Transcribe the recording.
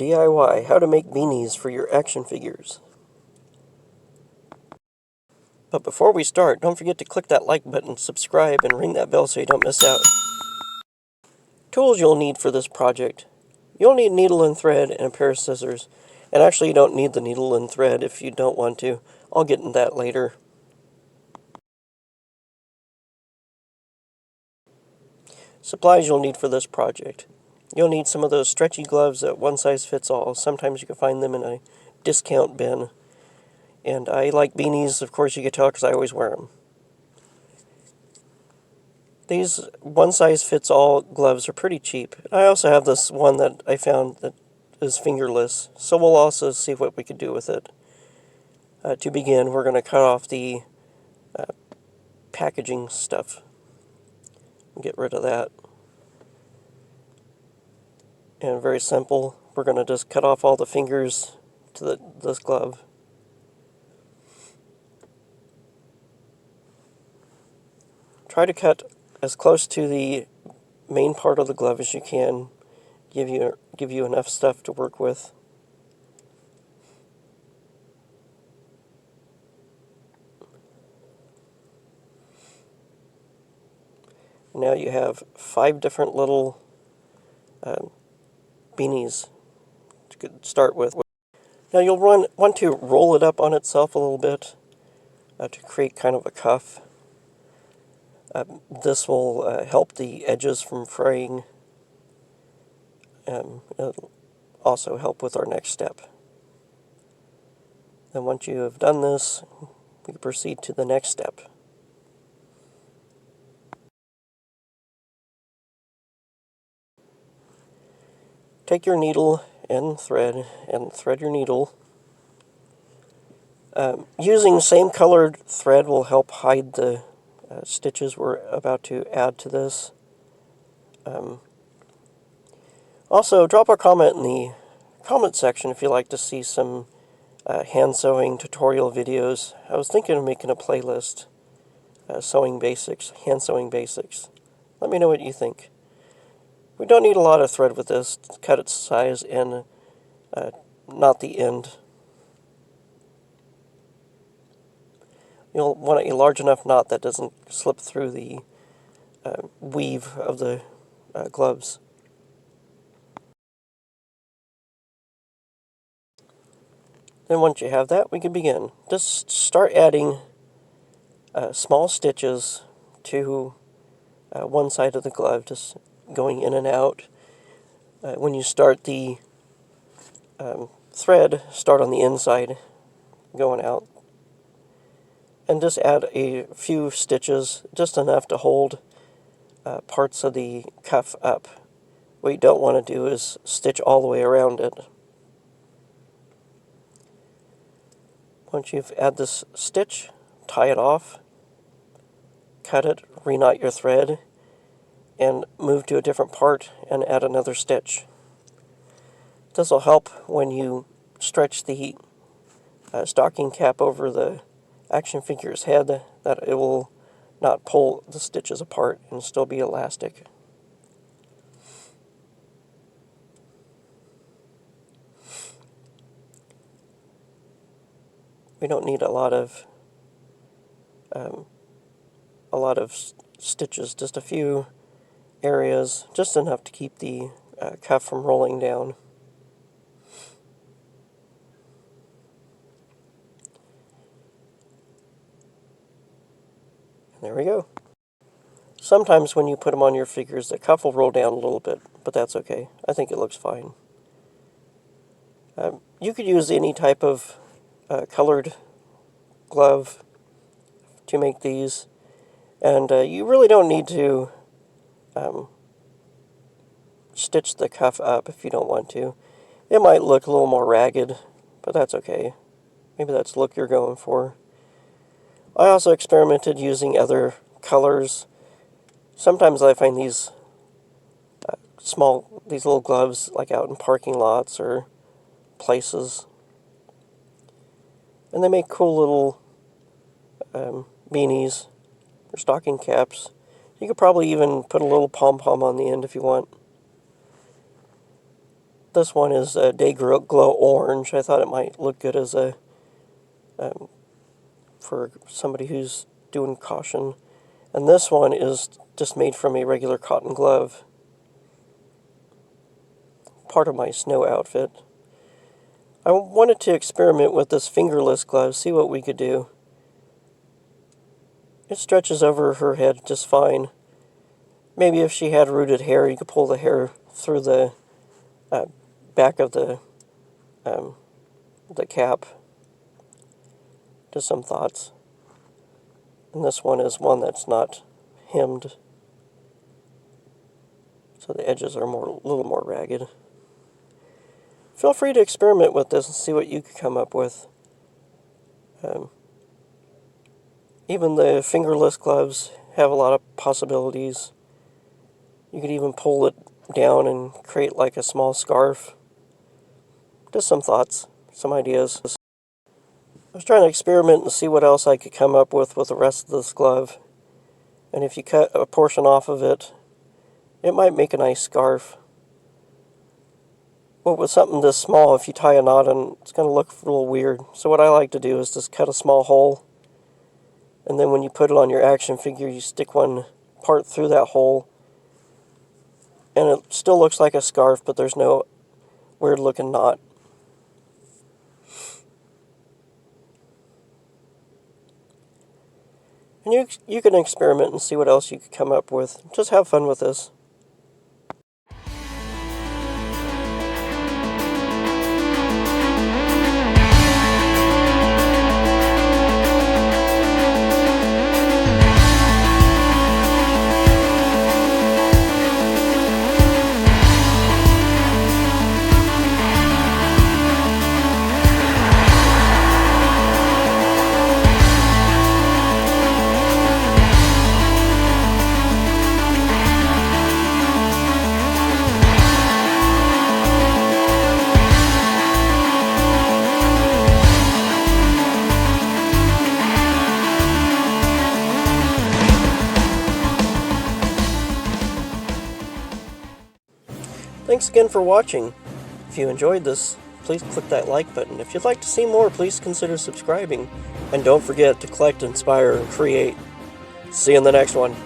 DIY, how to make beanies for your action figures. But before we start, don't forget to click that like button, subscribe, and ring that bell so you don't miss out. Tools you'll need for this project. You'll need needle and thread and a pair of scissors. And actually you don't need the needle and thread if you don't want to. I'll get into that later. Supplies you'll need for this project. You'll need some of those stretchy gloves that one size fits all. Sometimes you can find them in a discount bin. And I like beanies, of course you can tell because I always wear them. These one-size-fits-all gloves are pretty cheap. I also have this one that I found that is fingerless, so we'll also see what we could do with it. To begin, we're going to cut off the packaging stuff. Get rid of that. And very simple, we're going to just cut off all the fingers to this glove. Try to cut as close to the main part of the glove as you can. Give you enough stuff to work with. Now you have 5 different little beanies to start with. Now you'll want to roll it up on itself a little bit to create kind of a cuff. This will help the edges from fraying. It'll also help with our next step. Then once you have done this, we can proceed to the next step. Take your needle and thread your needle. Using same colored thread will help hide the stitches we're about to add to this. Also, drop a comment in the comment section if you'd like to see some hand sewing tutorial videos. I was thinking of making a playlist, sewing basics, hand sewing basics. Let me know what you think. We don't need a lot of thread with this. Cut its size and not the end. You'll want a large enough knot that doesn't slip through the weave of the gloves. Then once you have that, we can begin. Just start adding small stitches to one side of the glove, just going in and out. When you start the thread, start on the inside, going out. And just add a few stitches, just enough to hold parts of the cuff up. What you don't want to do is stitch all the way around it. Once you've added this stitch, tie it off, cut it, reknot your thread, and move to a different part and add another stitch. This will help when you stretch the stocking cap over the action figure's head, that it will not pull the stitches apart and still be elastic. We don't need a lot of stitches, just a few areas, just enough to keep the cuff from rolling down. And there we go. Sometimes when you put them on your figures, the cuff will roll down a little bit, but that's okay. I think it looks fine. You could use any type of colored glove to make these, and you really don't need to stitch the cuff up if you don't want to. It might look a little more ragged, but that's okay. Maybe that's the look you're going for. I also experimented using other colors. Sometimes I find these these little gloves like out in parking lots or places, and they make cool little beanies or stocking caps. You could probably even put a little pom-pom on the end if you want. This one is Day Glow Orange. I thought it might look good as a for somebody who's doing caution. And this one is just made from a regular cotton glove. Part of my snow outfit. I wanted to experiment with this fingerless glove, see what we could do. It stretches over her head just fine. Maybe if she had rooted hair, you could pull the hair through the back of the cap. Just some thoughts. And this one is one that's not hemmed, so the edges are a little more ragged. Feel free to experiment with this and see what you could come up with. Even the fingerless gloves have a lot of possibilities. You could even pull it down and create like a small scarf. Just some thoughts, some ideas. I was trying to experiment and see what else I could come up with the rest of this glove. And if you cut a portion off of it, it might make a nice scarf. But with something this small, if you tie a knot in, it's going to look a little weird. So what I like to do is just cut a small hole. And then when you put it on your action figure, you stick one part through that hole. And it still looks like a scarf, but there's no weird looking knot. And you can experiment and see what else you could come up with. Just have fun with this. Thanks again for watching. If you enjoyed this, please click that like button. If you'd like to see more, please consider subscribing. And don't forget to collect, inspire, and create. See you in the next one.